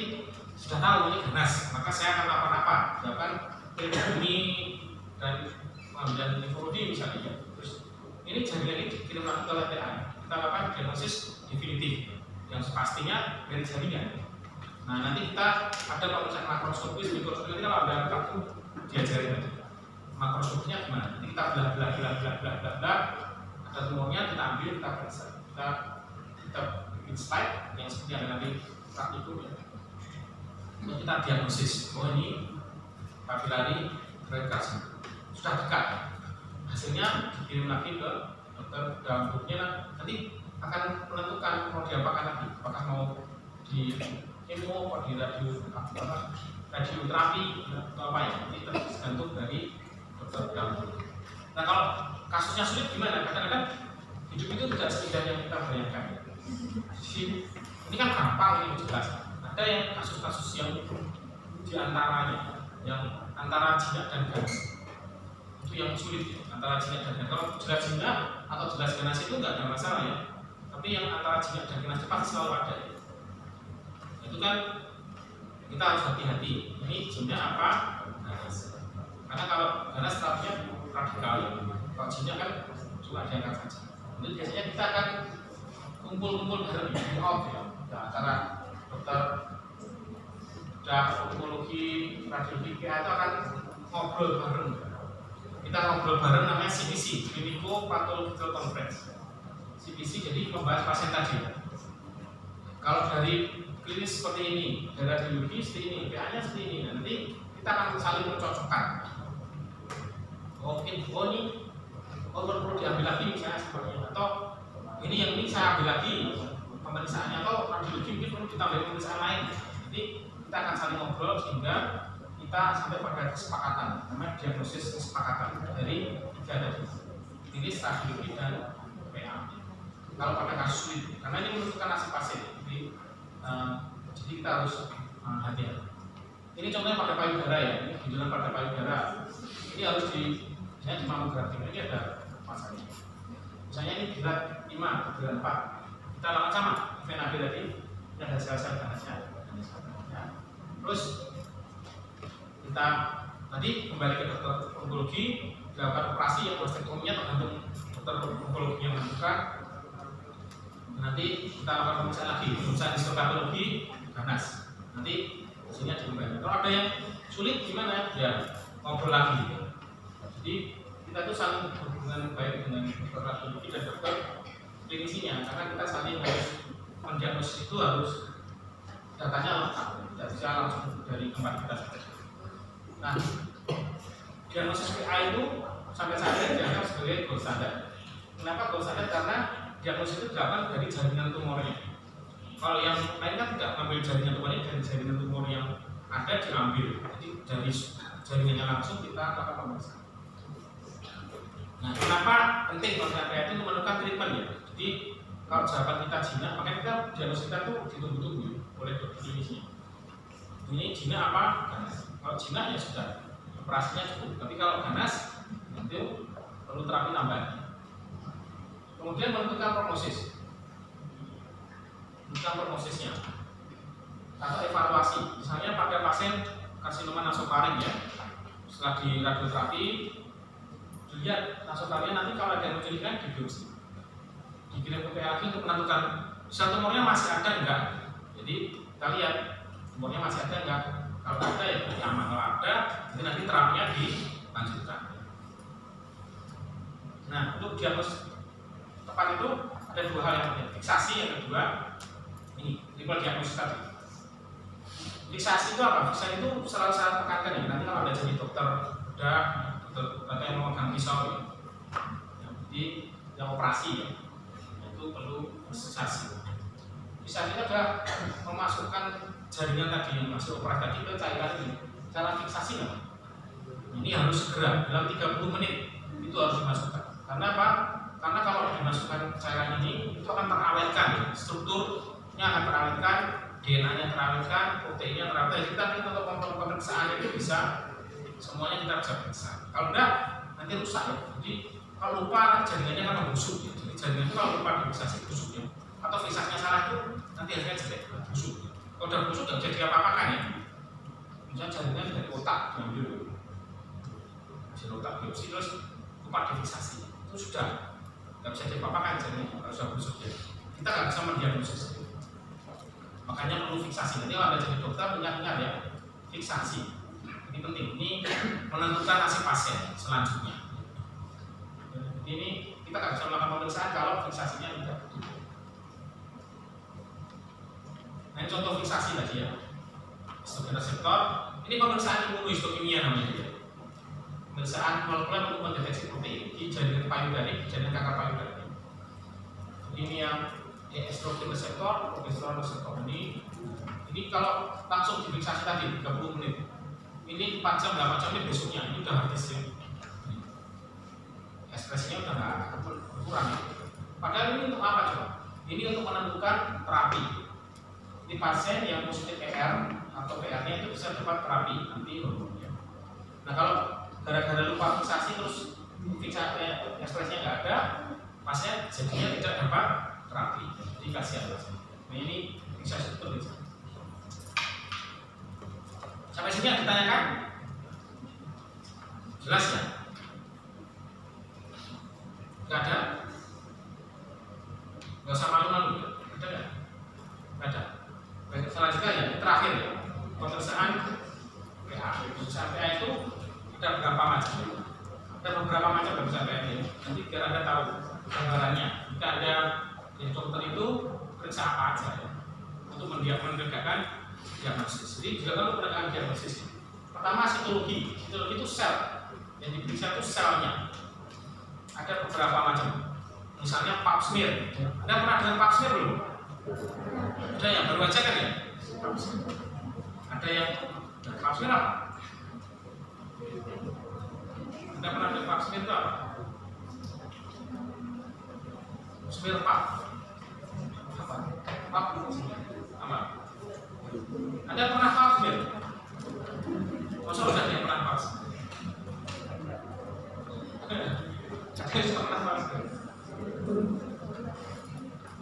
sudah tahu ini ganas, maka saya akan lakukan apa? Lakukan ini dan pengambilan limfnodi misalnya. Terus ini jaringan ini dikirim lagi ke lab PA. Kita lakukan diagnosis definitif yang pastinya dari jaringan. Nah nanti kita ada pemeriksaan makroskopis, mikroskopis. Nanti kalau ada kartu diajarin tadi. Makroskopnya gimana? Nanti kita belah. Ada tumornya kita ambil, kita periksa, kita bikin slide yang seperti ada nanti praktikum ya. Kita diagnosis, oh ini papillary carcinoma sudah dekat. Hasilnya dikirim lagi ke dokter dalam grupnya, nanti akan menentukan mau diapakan lagi, apakah mau di kemo atau di radioterapi atau apa ya, nanti tergantung dari dokter dalam grup. Nah kalau kasusnya sulit gimana? Kadang-kadang hidup itu tidak seindah yang kita bayangkan. Ini kan gampang, ini jelas. Ada yang kasus-kasus yang diantaranya, yang antara jinak dan ganas, itu yang sulit ya. Antara jinak dan ganas. Kalau jelas jinak atau jelas ganas itu nggak ada masalah ya. Tapi yang antara jinak dan ganas itu pasti selalu ada. Ya. Itu kan kita harus hati-hati. Ini jinnya apa? Ganas. Karena kalau ganas terapinya radikal ya. Kalau jinnya kan cuma diangkat saja. Jadi biasanya kita akan kumpul-kumpul bareng di off ya. Antara dokter onkologi, radiologi PA itu akan ngobrol bareng. Kita ngobrol bareng namanya CPC, Clinical Pathological Conference. CPC jadi membahas pasien tadi. Kalau dari klinis seperti ini, dari radiologi seperti ini, PA-nya seperti ini, nanti kita akan saling mencocokkan. Ini perlu diambil lagi misalnya seperti ini, atau ini saya ambil lagi pemeriksaannya, atau radiologi mungkin perlu ditambah pemeriksaan lain. Jadi kita akan saling ngobrol sehingga kita sampai pada kesepakatan, namanya diagnosis kesepakatan dari tiga tadi, klinis, radiologi, dan PA. Kalau pada kasus sulit, karena ini menentukan nasib pasien, jadi kita harus hati-hati. Ini contohnya pada payudara ya, ini gejala pada payudara. Ini harus di mamografi. Ini ada masalahnya. Misalnya ini berat 5, berat 4. Kita lakukan sama, VNAB tadi, ini ada sel-sel ganasnya. Terus kita tadi kembali ke dokter onkologi, dilakukan operasi yang prostatectomy-nya tergantung dokter onkologi yang menentukan. Nanti kita lakukan pemeriksaan lagi, pemeriksaan histopatologi ganas. Nanti hasilnya dikembalikan. Kalau ada yang sulit gimana? Ya ngobrol lagi. Jadi kita itu saling berhubungan baik dengan dokter radiologi dan dokter klinisinya, karena kita saling harus mendiagnosis, itu harus datanya lengkap, tidak bisa langsung dari tempat kita saja. Nah, diagnosis PA itu sampai saat ini dianggap sebagai gold standar. Kenapa gold standar? Karena diagnosis itu dilakukan dari jaringan tumornya. Kalau yang lain kan tidak mengambil jaringan tumornya, dari jaringan tumor yang ada diambil. Jadi dari jaringannya langsung kita lakukan pemeriksaan. Nah, kenapa penting pemeriksaan PA itu untuk menentukan treatment ya? Jadi kalau sahabat kita jinak, makanya kita diagnosis kita itu ditunggu-tunggu oleh dokter klinisnya. Ini jinak apa? Ganas. Kalau jinak ya sudah, operasinya cukup. Tapi kalau ganas itu perlu terapi tambahan. Kemudian menentukan prognosis. Menentukan prognosisnya atau evaluasi. Misalnya pada pasien karsinoma nasofaring ya, setelah di radioterapi dilihat nasofaringnya, nanti kalau ada yang mencurigakan di biopsi, dikirim ke PA lagi untuk menentukan sel tumornya masih ada enggak. Jadi kita lihat tumornya masih ada enggak. Kalau ada ya berarti aman. Kalau ada, jadi nanti terapinya dilanjutkan. Nah, untuk diagnosis tepat itu ada dua hal yang penting. Fiksasi yang kedua, ini triple diagnosis tadi. Fiksasi itu apa? Fiksasi itu selalu saya tekankan ya. Nanti kalau ada jadi dokter bedah, dokter yang memegang pisau ya. Jadi yang operasi ya, itu perlu fiksasi. Fiksasi itu adalah memasukkan jaringan tadi yang masuk operasi tadi ke cairan ini. Cara fiksasi nggak? Ini harus segera dalam 30 menit itu harus dimasukkan. Karena apa? Karena kalau dimasukkan cairan ini itu akan terawetkan, strukturnya akan terawetkan, DNA-nya terawetkan, proteinnya terawetkan. Jadi kita untuk pemeriksaan itu bisa semuanya kita bisa periksa. Kalau enggak nanti rusak ya. Jadi kalau lupa jaringannya akan membusuk ya. Jadi jaringan itu kalau lupa difiksasi busuk ya. Atau fiksasinya salah itu nanti hasilnya jelek, busuk. Kalau udah busuk nggak bisa diapa-apakan ya. Misalnya jaringan dari otak diambil, hasil otak biopsi terus lupa difiksasi, itu sudah nggak bisa diapa-apakan jaringan kalau sudah busuk ya. Kita nggak bisa mendiagnosis. Makanya perlu fiksasi. Nanti kalau ada jadi dokter ingat-ingat ya, fiksasi. Ini penting. Ini menentukan nasib pasien selanjutnya. Ini kita nggak bisa melakukan pemeriksaan kalau fiksasinya tidak betul. Nah, ini contoh fiksasi tadi ya. Histokimia reseptor. Ini pemeriksaan imunohistokimia namanya ya. Pemeriksaan molekuler untuk mendeteksi protein di jaringan payudara, di jaringan kanker payudara. Ini yang estrogen reseptor, progesteron reseptor ini kalau langsung difiksasi tadi 30 menit. Ini 4 jam, 8 jam ini besoknya ini udah habis ya. Ekspresinya udah nggak berkurang. Padahal ini untuk apa coba? Ini untuk menentukan terapi. Ini pasien yang positif PR atau PR-nya itu bisa dapat terapi anti hormonnya. Nah kalau gara-gara lupa fiksasi terus fiksasi ekspresinya nggak ada, pasien jadinya tidak dapat terapi. Jadi kasihan pasien. Nah ini fiksasi itu bisa. Sampai sini yang ditanyakan? Jelas ya? Nggak ada? Nggak usah malu-malu ya? Ada nggak? Nggak ada. Selanjutnya ya, ini terakhir ya. Pemeriksaan PA. Pemeriksaan PA itu ada beberapa macam. Ada beberapa macam pemeriksaan PA ini. Nanti biar Anda tahu gambarannya. Jika ada Jadi dokter itu periksa apa aja ya, untuk menegakkan diagnosis. Jadi dilakukan penegakan diagnosis. Pertama sitologi. Sitologi itu sel. Yang diperiksa itu selnya. Ada beberapa macam. Misalnya pap smear. Anda pernah dengar pap smear belum? Ada yang baru aja kan ya? Ada yang pap smear apa? Anda pernah dengar pap smear itu apa? Smear pap. Apa? Pap apa? Anda pernah pap smear? Masa udah ada yang pernah pap smear?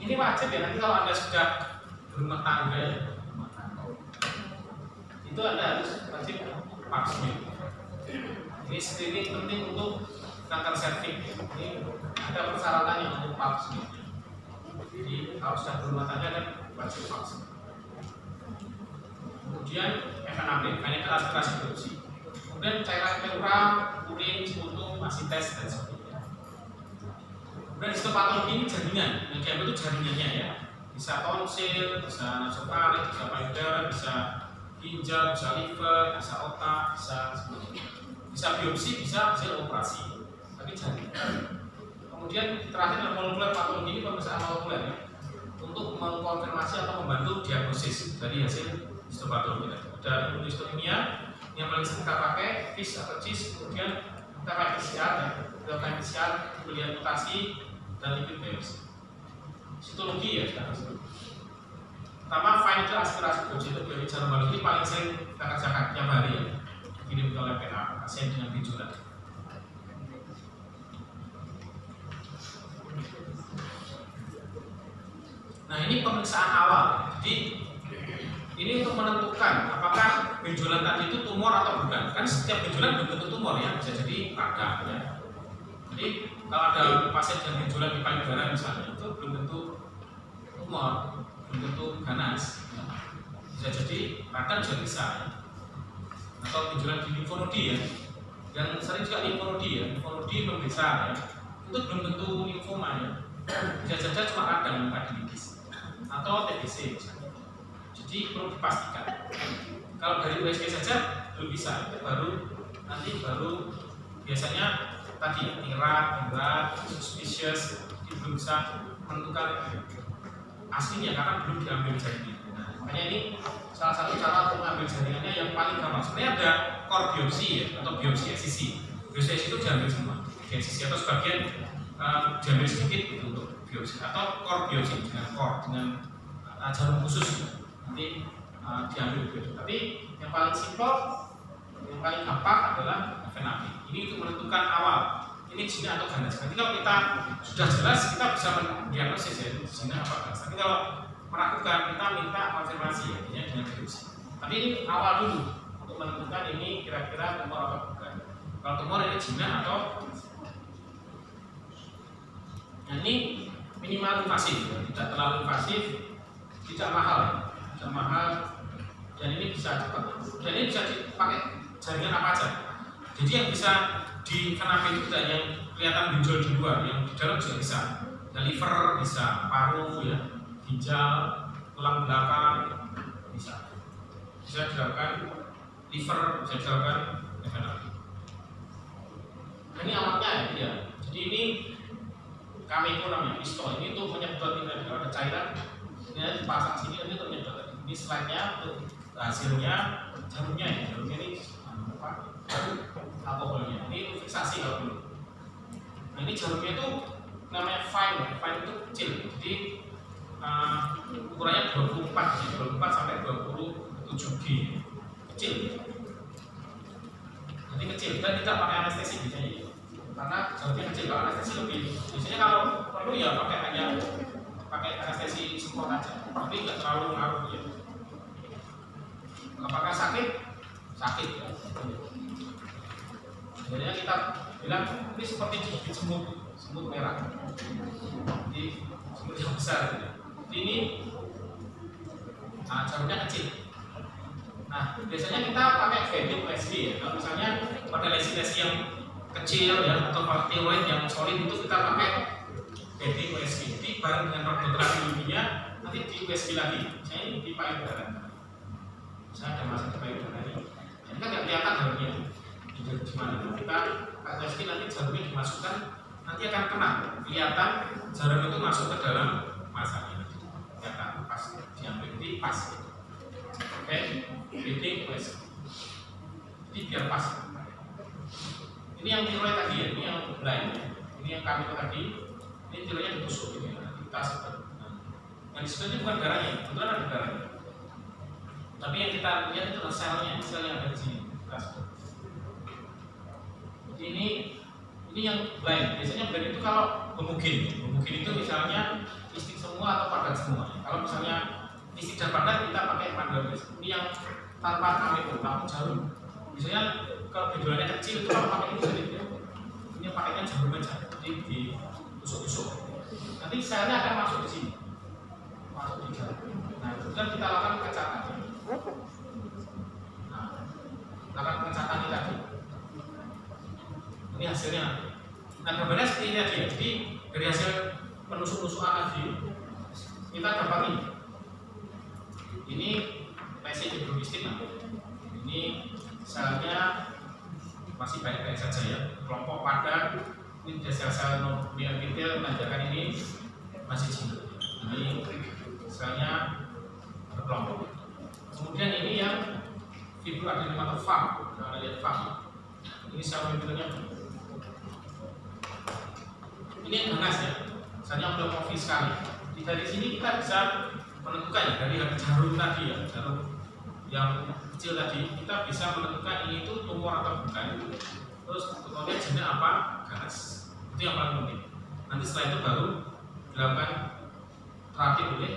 Ini wajib ya, nanti kalau Anda sudah berumah tangga ya, itu Anda harus wajib pap smear. Ini screening penting untuk kanker serviks. Ini ada persyaratannya untuk pap smear. Jadi kalau sudah berumah tangga kan wajib pap smear. Kemudian FNAB, financial aspirasi biopsi. Kemudian cairan pleural, urin, sekutu, masih tes dan sebagainya. Kemudian histopatologi ini jaringan, yang diambil itu jaringannya ya. Bisa tonsil, bisa nasofaring, bisa payudara, bisa ginjal, bisa liver, bisa otak, bisa sebagainya. Bisa biopsi, bisa hasil operasi. Tapi jaringan. Kemudian terakhir adalah molekuler patologi, ini pemeriksaan molekuler ya, untuk mengkonfirmasi atau membantu diagnosis dari hasil histopatologi. Ada imunohistochemia yang paling sering kita pakai, FISH atau CIS, kemudian kita pakai PCR ya, real time PCR, melihat mutasi dan lipid biopsi. Sitologi ya sekarang. Pertama, financial aspirasi biopsi itu dari jarum balok ini paling sering kita kerjakan tiap hari ya, dikirim oleh PA pasien dengan benjolan. Nah ini pemeriksaan awal. Jadi ini untuk menentukan apakah benjolan tadi itu tumor atau bukan. Kan setiap benjolan belum tentu tumor ya, bisa jadi radang ya. Jadi kalau ada pasien dengan benjolan di payudara misalnya, itu belum tentu tumor, belum tentu ganas. Ya. Bisa jadi radang juga bisa. Ya. Atau benjolan di limfonodi ya. Yang sering juga limfonodi ya, limfonodi membesar ya. Itu belum tentu limfoma ya. Bisa saja cuma radang radiologis atau TBC misalnya. Jadi perlu dipastikan. Kalau dari USG saja belum bisa, itu baru biasanya tadi tirat, berat, suspicious, itu belum bisa menentukan aslinya karena belum diambil jaringan. Nah, makanya ini salah satu cara untuk mengambil jaringannya yang paling gampang. Sebenarnya ada core biopsi ya, atau biopsi eksisi. Biopsi eksisi itu diambil semua, eksisi atau sebagian diambil sedikit gitu untuk biopsi atau core biopsi dengan jarum khusus nanti diambil biopsi. Tapi yang paling simpel, yang paling gampang adalah FNAB. Ini untuk menentukan awal ini zina atau ganas. Nanti kalau kita sudah jelas kita bisa mendiagnosis ya zina apa ganas. Tapi kalau meragukan kita minta konfirmasi ya dengan biopsi. Tapi ini awal dulu untuk menentukan ini kira-kira tumor atau bukan. Kalau tumor ini zina atau nah, ini minimal invasif, tidak terlalu invasif, tidak mahal, dan ini bisa cepat. Dan ini bisa dipakai jaringan apa aja. Jadi yang bisa di FNAB itu tidak yang kelihatan benjol di luar, yang di dalam juga bisa. Dan liver bisa, paru ya, ginjal, tulang belakang bisa. Bisa dilakukan liver, bisa dilakukan FNAB. Ini alatnya ya. Jadi ini kami namanya pistol ini untuk menyedot ini ada cairan ini dipasang sini nanti untuk menyedot. Ini slide-nya untuk hasilnya jarumnya ya, jarumnya ini alkoholnya ini fiksasi kalau dulu. Nah ini jarumnya itu namanya fine itu kecil, jadi ukurannya 24 sampai 27 G kecil. Jadi kecil dan tidak pakai anestesi biasanya. Karena jarumnya kecil, kalau anestesi lebih biasanya kalau perlu ya pakai anestesi semprot aja, tapi nggak terlalu ngaruh ya. Apakah sakit ya. Sebenarnya kita bilang ini seperti digigit semut merah, jadi semut yang besar. Jadi ini jarumnya kecil. Nah biasanya kita pakai VD USG ya. Kalau misalnya pada lesi-lesi yang kecil ya atau tiroid yang solid itu kita pakai PD USG. Jadi bareng dengan radioterapi UV-nya nanti di USG lagi. Saya ini di payudara. Saya ada masa di payudara ini. Ini kan nggak kelihatan jarumnya. Di mana? Kita USG nanti jarumnya dimasukkan, nanti akan kena kelihatan jarum itu masuk ke dalam masa ini. Kelihatan pas diambil di pas. Oke, PD USG. Jadi biar pas. Ini yang tiroid tadi ya, ini yang blind. Ini yang kami tadi. Ini tiroidnya ditusuk ini. Kita sebut. Yang disebut ini bukan darahnya, betul ada darahnya. Tapi yang kita lihat itu adalah selnya, sel yang ada di sini. Kita sebut. Jadi ini yang blind. Biasanya blind itu kalau homogin itu misalnya istik semua atau padat semua. Kalau misalnya istik dan padat kita pakai pandalis. Ini yang tanpa kami namun jarum. Misalnya kalau benjolannya kecil itu kalau pakai ini sedikit ya. Ini pakainya jarum aja, jadi ditusuk-tusuk. Nanti selnya akan masuk di sini, masuk di jarum. Nah, kemudian kita lakukan pengecatan. Nah, lakukan pengecatan ini tadi. Ini hasilnya. Nah, gambarnya seperti ini tadi. Jadi dari hasil penusuk-nusukan tadi, kita dapat ini lesi hidrokistik. Ini selnya masih baik-baik saja ya, kelompok padat. Ini sel-sel neoepithel menandakan ini masih jinak. Ini selnya berkelompok. Kemudian ini yang fibroadenoma atau FAM, kita lihat FAM. Ini sel neoepithelnya. Ini yang ganas ya, selnya pleomorfis sekali. Dari sini kita bisa menentukan ya, dari jarum tadi ya, jarum yang kecil tadi kita bisa menentukan ini itu tumor atau bukan. Terus kemudian jenis apa? Ganas. Itu yang paling penting. Nanti setelah itu baru dilakukan terapi oleh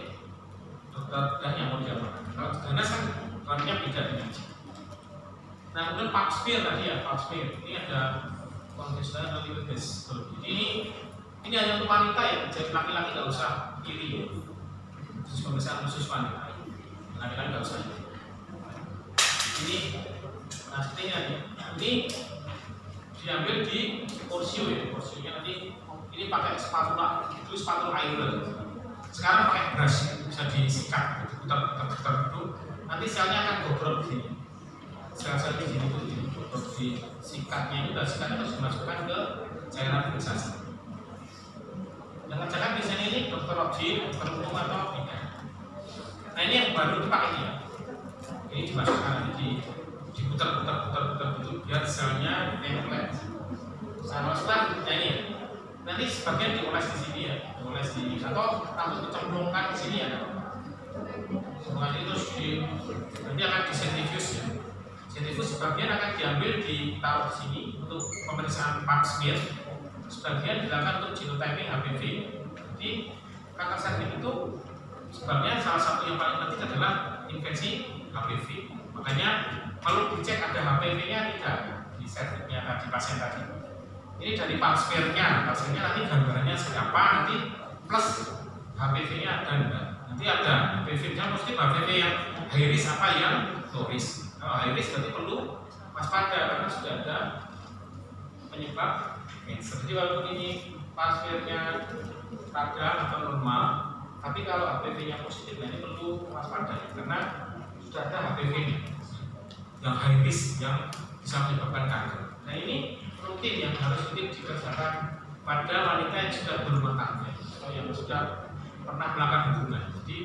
dokter dan yang mau diapakan. Kalau ganas kan terapinya beda dengan. Nah kemudian pap smear tadi ya, pap smear ini ada konvensional liquid base. Ini hanya untuk wanita ya, jadi laki-laki nggak usah iri. Khusus pemeriksaan khusus wanita, laki-laki nggak usah. Ini nah sepertinya ini diambil di porsio ya, porsionya nanti ini pakai spatula, itu spatula air. Sekarang pakai brush bisa disikat, putar-putar itu nanti selnya akan bobrok di sini. Sel-sel di sini itu dibobrok di sikatnya itu, dan sikatnya harus dimasukkan ke cairan fiksasi. Yang kerjakan biasanya ini dokter objek, dokter umum atau tidak. Nah ini yang baru dipakai ya. Ini dimasukkan nanti diputar-putar itu biar selnya template. Sama setelah ini nanti sebagian dioles di sini ya, dioles di atau dicemplungkan di sini ya. Semuanya itu nanti akan disentrifuse ya. Sentrifuse sebagian akan diambil ditaruh di sini untuk pemeriksaan pap smear, sebagian dilakukan untuk genotyping HPV. Jadi kanker cervix itu sebabnya salah satu yang paling penting adalah infeksi HPV. Makanya kalau dicek ada HPV-nya tidak di cervixnya tadi pasien tadi. Ini dari pap smear-nya, nanti gambarannya seperti apa, nanti plus HPV-nya ada enggak. Nanti ada HPV-nya mesti HPV yang high risk apa yang low risk. Kalau high risk berarti perlu waspada karena sudah ada penyebab cancer. Jadi walaupun ini pap smear-nya radang atau normal, tapi kalau HPV-nya positif, ini perlu waspada karena sudah ada HPV-nya yang high risk yang bisa menyebabkan kanker. Nah ini rutin yang harus rutin dikerjakan pada wanita yang sudah berumah tangga atau yang sudah pernah melakukan hubungan. Jadi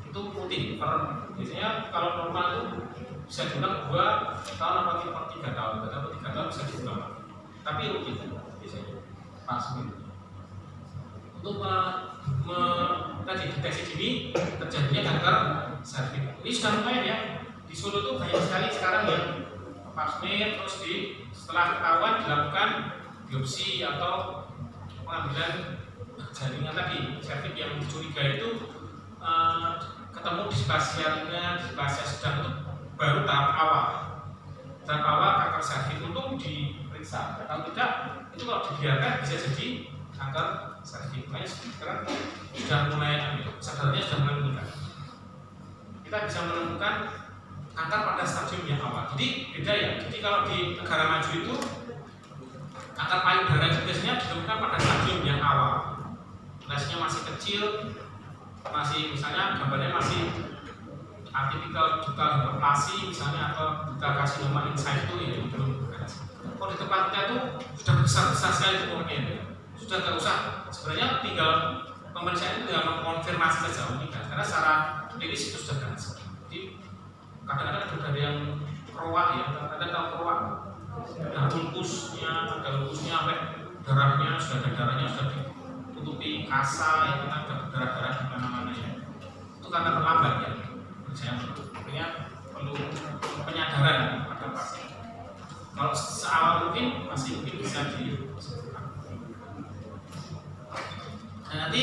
itu rutin. Biasanya kalau normal itu bisa diulang 2 tahun atau 3 tahun, atau 3 tahun bisa diulang. Tapi rutin biasanya pas untuk tadi deteksi dini terjadinya kanker cervix. Ini sudah lumayan ya. Di Solo tuh banyak sekali sekarang yang pap smear, terus setelah ketahuan dilakukan biopsi atau pengambilan jaringan tadi cervix yang dicurigai itu ketemu displasia sedang itu baru tahap awal. Tahap awal kanker cervix untuk diperiksa. Kalau tidak, itu kalau dibiarkan bisa jadi kanker cervix. Makanya sekarang sudah mulai sadarnya sudah mulai meningkat. Kita bisa menemukan kanker pada stadium yang awal. Jadi beda ya. Jadi kalau di negara maju itu Akar payudara itu biasanya ditemukan pada stadium yang awal, lesnya masih kecil, masih misalnya gambarnya masih atipikal ductal hyperplasia misalnya, atau ductal carcinoma in situ ya belum berhasil. Kalau di tempat kita tuh sudah besar sekali tumornya, sudah nggak usah, sebenarnya tinggal pemeriksaan itu tinggal mengkonfirmasi saja ini kan, karena secara klinis itu sudah berhasil. Jadi kadang-kadang sudah ada yang keruak ya, ada tahu keruak, ada ulkusnya sampai darahnya, sudah ada darahnya, sudah ditutupi kasa ya, karena ada darah-darah di mana-mana ya. Itu karena terlambat ya. Saya artinya perlu penyadaran pada pasien. Kalau seawal mungkin masih bisa disembuhkan. Nah, nanti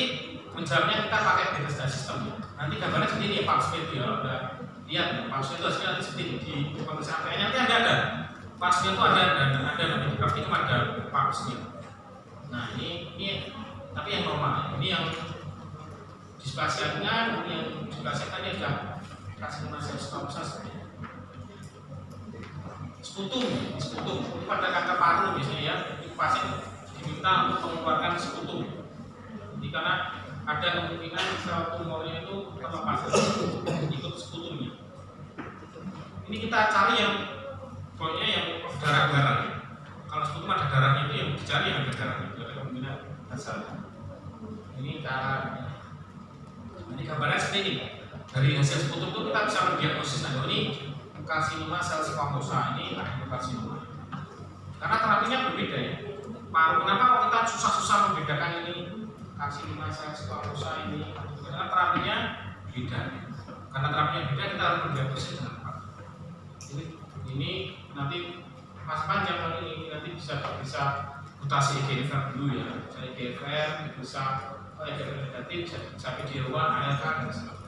menjawabnya kita pakai beta sistem. Nanti gambarnya seperti ini ya, Pak Spe itu ya, udah lihat ya, Pak Spe itu hasilnya nanti seperti ini di pemeriksaan nanti ada. Pak Spe itu ada nanti praktikum ada Pak Spe. Nah ini tapi yang normal, ini yang dispasialnya, ini yang dispasialkan dia sudah kasih masalah stop sekutum itu pada kanker paru biasanya ya, pasien diminta untuk mengeluarkan sekutum. Jadi karena ada kemungkinan sel tumornya itu terlepas ikut sekutumnya. Ini kita cari yang pokoknya yang darah. Kalau sekutum ada darahnya itu yang dicari yang ada darahnya, itu ada kemungkinan asal. Ini cara. Ini gambarnya seperti ini. Dari hasil sekutum itu kita bisa mendiagnosis ini karsinoma sel squamosa, ini adenokarsinoma. Karena terapinya berbeda ya. Paru, kenapa kita susah-susah membedakan ini karsinoma sel squamosa ini? Karena terapinya beda. Karena terapinya beda, kita harus mendiagnosis dengan tepat. Ini nanti pas panjang kali ini nanti bisa mutasi EGFR dulu ya. Misalnya EGFR bisa EGFR negatif, bisa PD1, ALK dan sebagainya.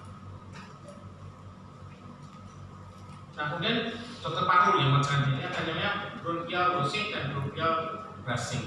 Nah kemudian dokter paru yang mencantumkan ini ada namanya bronchial brushing dan bronchial brushing.